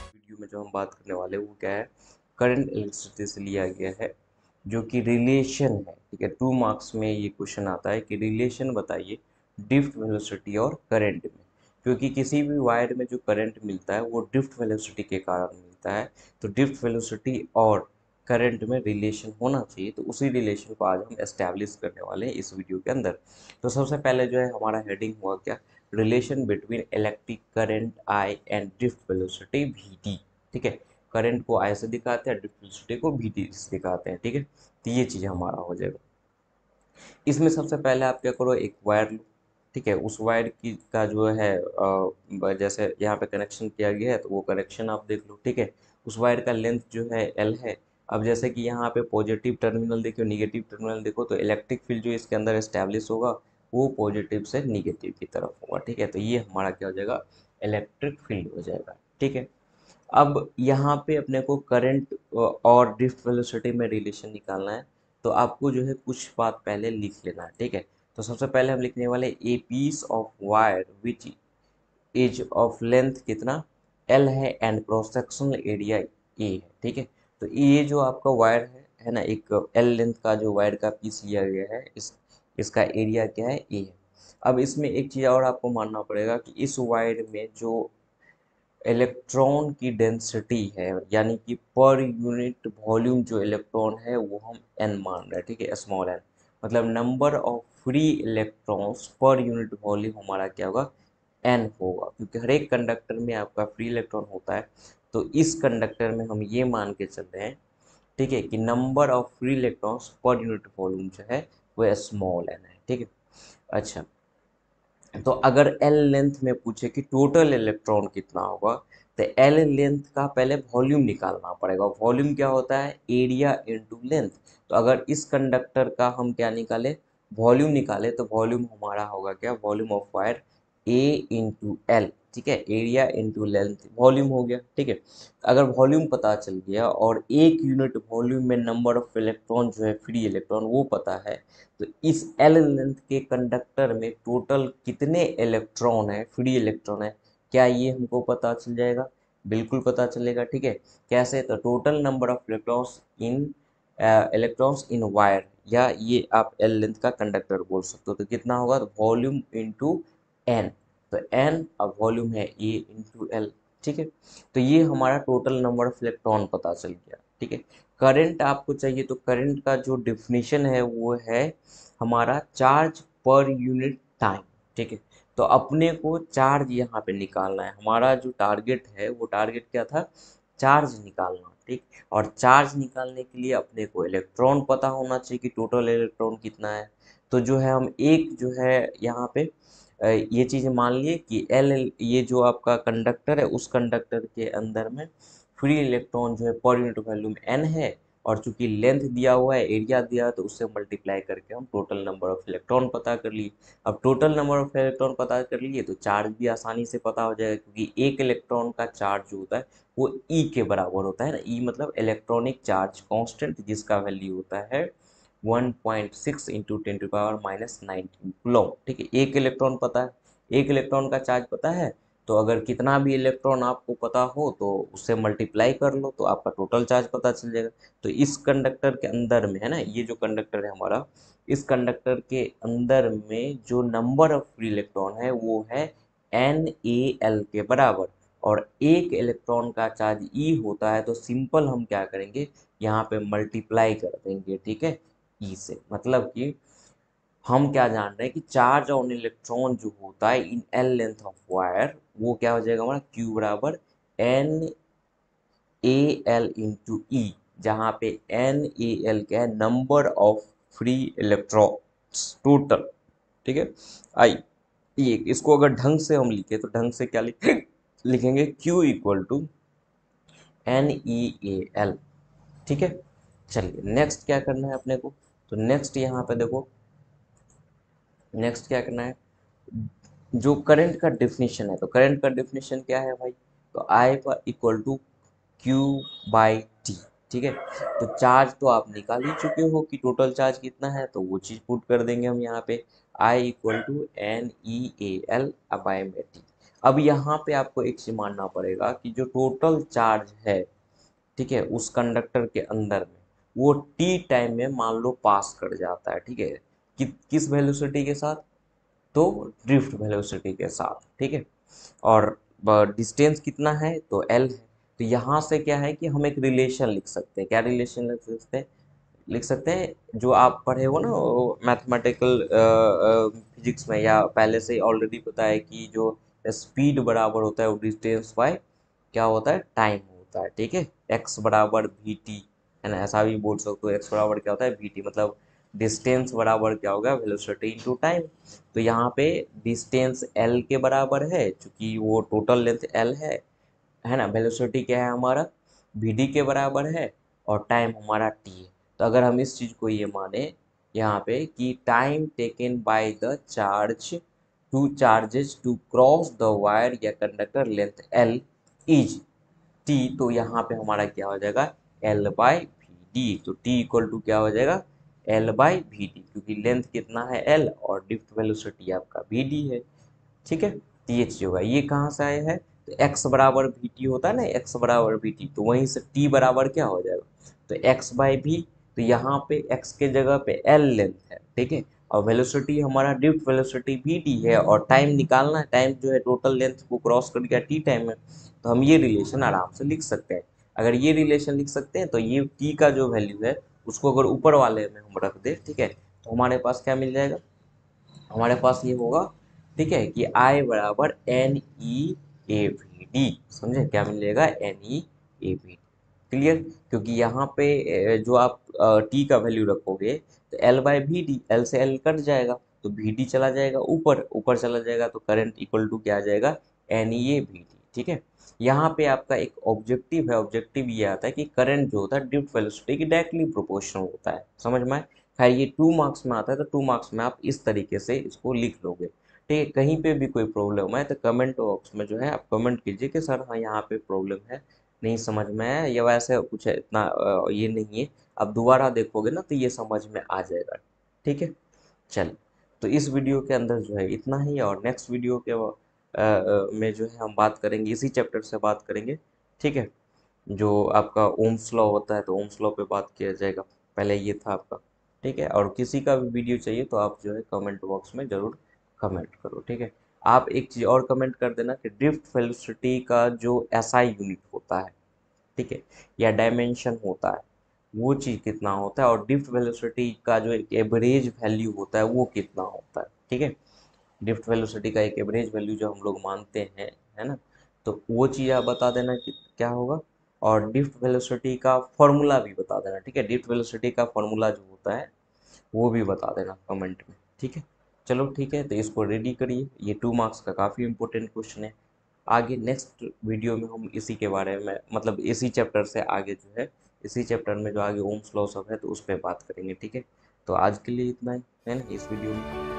Video में जो हम बात करने वाले हैं वो क्या है, करंट इलेक्ट्रिसिटी से लिया गया है, जो कि रिलेशन है। ठीक है, 2 मार्क्स में ये क्वेश्चन आता है कि रिलेशन बताइए ड्रिफ्ट वेलोसिटी और करंट में। क्योंकि किसी भी वायर में जो करंट मिलता है वो ड्रिफ्ट वेलोसिटी के कारण मिलता है, तो ड्रिफ्ट वेलोसिटी और करंट में रिलेशन होना चाहिए। तो उसी रिलेशन को आज हम एस्टैब्लिश करने वाले हैं इस वीडियो के अंदर। तो सबसे पहले जो है हमारा हेडिंग हुआ क्या, relation between electric current I and drift velocity we T. ठीक है, करंट को आई से दिखाते हैं, ड्रिफ्ट वेलोसिटी को वी टी से दिखाते हैं। ठीक है, तो ये चीज़ हमारा हो जाएगा। इसमें सबसे पहले आप क्या करो, एक वायर लो। ठीक है, उस वायर की का जो है जैसे यहाँ पे कनेक्शन किया गया है तो वो कनेक्शन आप देख लो। ठीक है, उस वायर का लेंथ जो है एल है। अब जैसे कि यहाँ पे पॉजिटिव टर्मिनल देखो, निगेटिव टर्मिनल देखो, तो इलेक्ट्रिक फील्ड जो इसके अंदर एस्टैब्लिश होगा वो पॉजिटिव से निगेटिव की तरफ होगा। ठीक है, तो ये हमारा क्या हो जाएगा, इलेक्ट्रिक फील्ड हो जाएगा। ठीक है, अब यहाँ पे अपने को करंट और ड्रिफ्ट वेलोसिटी में रिलेशन निकालना है, तो आपको जो है कुछ बात पहले लिख लेना है। ठीक है, तो सबसे पहले हम लिखने वाले a piece of wire which is of length कितना एल है and cross sectional area A है। ठीक है, तो ये जो आपका वायर है ना, एक एल लेंथ का जो वायर का पीस लिया गया है, इसका एरिया क्या है, ए है। अब इसमें एक चीज़ और आपको मानना पड़ेगा कि इस वायर में जो इलेक्ट्रॉन की डेंसिटी है, यानी कि पर यूनिट वॉल्यूम जो इलेक्ट्रॉन है वो हम एन मान रहे हैं। ठीक है, स्मॉल एन, मतलब number of free electrons per unit volume हमारा क्या होगा, एन होगा। क्योंकि हर एक कंडक्टर में आपका फ्री इलेक्ट्रॉन होता है, तो इस कंडक्टर में हम ये मान के चल रहे हैं, ठीक है, कि number of free electrons per unit volume जो है वो स्मॉल एन है। ठीक है, अच्छा, तो अगर एल लेंथ में पूछे कि टोटल इलेक्ट्रॉन कितना होगा, तो एल लेंथ का पहले वॉल्यूम निकालना पड़ेगा। वॉल्यूम क्या होता है, एरिया इनटू लेंथ। तो अगर इस कंडक्टर का हम क्या निकाले, वॉल्यूम निकाले, तो वॉल्यूम हमारा होगा क्या, volume of wire A into L. ठीक है, एरिया इंटू लेंथ वॉल्यूम हो गया। ठीक है, अगर वॉल्यूम पता चल गया और एक यूनिट वॉल्यूम में नंबर ऑफ इलेक्ट्रॉन जो है, फ्री इलेक्ट्रॉन वो पता है, तो इस एल लेंथ के कंडक्टर में टोटल कितने इलेक्ट्रॉन है, फ्री इलेक्ट्रॉन है, क्या ये हमको पता चल जाएगा, बिल्कुल पता चलेगा। ठीक है, कैसे, तो total number of electrons in wire, या ये आप एल लेंथ का कंडक्टर बोल सकते हो, तो कितना होगा, तो वॉल्यूम इंटू एन। तो एन अब वॉल्यूम है ए इंटू एल। ठीक है, तो ये हमारा टोटल नंबर ऑफ इलेक्ट्रॉन पता चल गया। ठीक है, करंट आपको चाहिए, तो करंट का जो डिफिनीशन है वो है हमारा चार्ज पर यूनिट टाइम। ठीक है, तो अपने को चार्ज यहाँ पे निकालना है, हमारा जो टारगेट है वो टारगेट क्या था, चार्ज निकालना। ठीक, और चार्ज निकालने के लिए अपने को इलेक्ट्रॉन पता होना चाहिए कि टोटल इलेक्ट्रॉन कितना है। तो जो है हम एक जो है यहाँ पे ये चीज़ मान लिए कि एल, ये जो आपका कंडक्टर है उस कंडक्टर के अंदर में फ्री इलेक्ट्रॉन जो है पर यूनिट वॉल्यूम एन है, और चूंकि लेंथ दिया हुआ है, एरिया दिया है, तो उससे मल्टीप्लाई करके हम टोटल नंबर ऑफ इलेक्ट्रॉन पता कर लिए। अब टोटल नंबर ऑफ इलेक्ट्रॉन पता कर लिए तो चार्ज भी आसानी से पता हो जाएगा, क्योंकि एक इलेक्ट्रॉन का चार्ज जो होता है वो ई के बराबर होता है ना। ई मतलब इलेक्ट्रॉनिक चार्ज कांस्टेंट, जिसका वैल्यू होता है 1.6 इंटू 10⁻⁹ कूलम। ठीक है, एक इलेक्ट्रॉन पता है, एक इलेक्ट्रॉन का चार्ज पता है, तो अगर कितना भी इलेक्ट्रॉन आपको पता हो तो उससे मल्टीप्लाई कर लो तो आपका टोटल चार्ज पता चल जाएगा। तो इस कंडक्टर के अंदर में है ना, ये जो कंडक्टर है हमारा, इस कंडक्टर के अंदर में जो नंबर ऑफ फ्री इलेक्ट्रॉन है वो है एन ए एल के बराबर, और एक इलेक्ट्रॉन का चार्ज ई होता है, तो सिंपल हम क्या करेंगे, यहाँ पे मल्टीप्लाई कर देंगे। ठीक है, ई से, मतलब कि हम क्या जान रहे हैं कि चार्ज ऑन इलेक्ट्रॉन जो होता है in L length of wire, वो क्या हो जाएगा हमारा, क्यू बराबर एन ए एल इंटू ई, जहाँ पे एन ए एल क्या है, number of free electrons total. ठीक है, आई, ये इसको अगर ढंग से हम लिखे तो ढंग से क्या लिखेंगे, Q equal to N E A L. ठीक है, चलिए नेक्स्ट क्या करना है अपने को, तो नेक्स्ट यहाँ पे देखो, नेक्स्ट क्या करना है, जो करंट का डेफिनेशन है, तो करंट का डेफिनेशन क्या है भाई, तो आई पर equal to Q by T. ठीक है, तो चार्ज तो आप निकाल ही चुके हो कि टोटल चार्ज कितना है, तो वो चीज़ पुट कर देंगे हम यहाँ पे, I equal to N E A L by में टी। अब यहाँ पे आपको एक चीज मानना पड़ेगा कि जो टोटल चार्ज है, ठीक है, उस कंडक्टर के अंदर में, वो टी टाइम में मान लो पास कर जाता है, ठीक है, किस वेलोसिटी के साथ, तो ड्रिफ्ट वेलोसिटी के साथ, ठीक है। और डिस्टेंस कितना है, तो एल है। तो यहाँ से क्या है कि हम एक रिलेशन लिख सकते हैं। क्या रिलेशन लिख सकते हैं जो आप पढ़े हो ना मैथमेटिकल फिजिक्स में, या पहले से ऑलरेडी पता है कि जो स्पीड बराबर होता है वो डिस्टेंस बाय क्या होता है, टाइम होता है, ठीक है। एक्स बराबर वी टी, है ना, ऐसा भी बोल सकते हो। एक्स बराबर क्या होता है, वी टी, मतलब डिस्टेंस बराबर क्या होगा, वेलोसिटी इनटू टाइम। तो यहाँ पे डिस्टेंस एल के बराबर है, क्योंकि वो टोटल लेंथ एल है ना। वेलोसिटी क्या है हमारा, वी डी के बराबर है, और टाइम हमारा टी है। तो अगर हम इस चीज़ को ये माने यहाँ पे कि time taken by the charge to charges to cross the wire या conductor length L is T, तो यहाँ पे हमारा क्या हो जाएगा, एल बाई वी डी। तो टी इक्वल टू क्या हो जाएगा, एल बाई वी डी, क्योंकि लेंथ कितना है एल और ड्रिफ्ट वेलोसिटी आपका वी डी है, ठीक है। तो ये चीज होगा, ये कहाँ से आया है, तो एक्स बराबर वी टी होता है ना, एक्स बराबर वी टी, तो वहीं से टी बराबर क्या हो जाएगा, तो एक्स बाई वी। तो यहाँ पे एक्स के जगह पे एल लेंथ है, ठीक है, और वेलोसिटी हमारा ड्रिफ्ट वेलोसिटी वी टी है, और टाइम निकालना है, टाइम जो है टोटल लेंथ को क्रॉस कर गया टी टाइम में। तो हम ये रिलेशन आराम से लिख सकते हैं। अगर ये रिलेशन लिख सकते हैं तो ये टी का जो वैल्यू है उसको अगर ऊपर वाले में हम रख दे, ठीक है, तो हमारे पास क्या मिल जाएगा, हमारे पास ये होगा, ठीक है, कि आई बराबर N E A V D. समझे, क्या मिलेगा, N E A V D. Clear, क्योंकि यहाँ पे जो आप टी का वैल्यू रखोगे तो L by V D, L से एल कट जाएगा, तो वी डी चला जाएगा ऊपर, ऊपर चला जाएगा, तो करंट इक्वल टू क्या आ जाएगा, N E A V D, ठीक है। यहाँ पे आपका एक ऑब्जेक्टिव है, ऑब्जेक्टिव ये आता है कि करंट जो होता है ड्रिफ्ट वेलोसिटी की डायरेक्टली प्रोपोर्शनल होता है। समझ में आए? खैर ये 2 मार्क्स में आता है, तो 2 मार्क्स में आप इस तरीके से इसको लिख लोगे, ठीक है। कहीं पे भी कोई प्रॉब्लम है तो कमेंट बॉक्स में जो है आप कमेंट कीजिए कि सर हाँ यहाँ पे प्रॉब्लम है, नहीं समझ में आया, या वैसे कुछ है, इतना ये नहीं है। आप दोबारा देखोगे ना तो ये समझ में आ जाएगा, ठीक है। चल, तो इस वीडियो के अंदर जो है इतना ही, और नेक्स्ट वीडियो के में जो है हम बात करेंगे, इसी चैप्टर से बात करेंगे, ठीक है। जो आपका ओम्स लॉ होता है तो ओम्स लॉ पे बात किया जाएगा। पहले ये था आपका, ठीक है। और किसी का भी वीडियो चाहिए तो आप जो है कमेंट बॉक्स में ज़रूर कमेंट करो, ठीक है। आप एक चीज़ और कमेंट कर देना कि ड्रिफ्ट वेलोसिटी का जो एसआई यूनिट होता है, ठीक है, या डायमेंशन होता है, वो चीज़ कितना होता है, और ड्रिफ्ट वेलोसिटी का जो एक एवरेज वैल्यू होता है वो कितना होता है, ठीक है। ड्रिफ्ट वेलोसिटी का एक एवरेज वैल्यू जो हम लोग मानते हैं, है ना, तो वो चीज़ आप बता देना कि क्या होगा। और ड्रिफ्ट वेलोसिटी का फॉर्मूला भी बता देना, ठीक है। ड्रिफ्ट वेलोसिटी का फॉर्मूला जो होता है वो भी बता देना कमेंट में, ठीक है। चलो ठीक है, तो इसको रेडी करिए, ये 2 मार्क्स का काफ़ी इंपॉर्टेंट क्वेश्चन है। आगे नेक्स्ट वीडियो में हम इसी के बारे में, मतलब इसी चैप्टर से आगे जो है, इसी चैप्टर में जो आगे ओम्स लॉ सब है तो उस पर बात करेंगे, ठीक है। तो आज के लिए इतना ही है ना इस वीडियो में।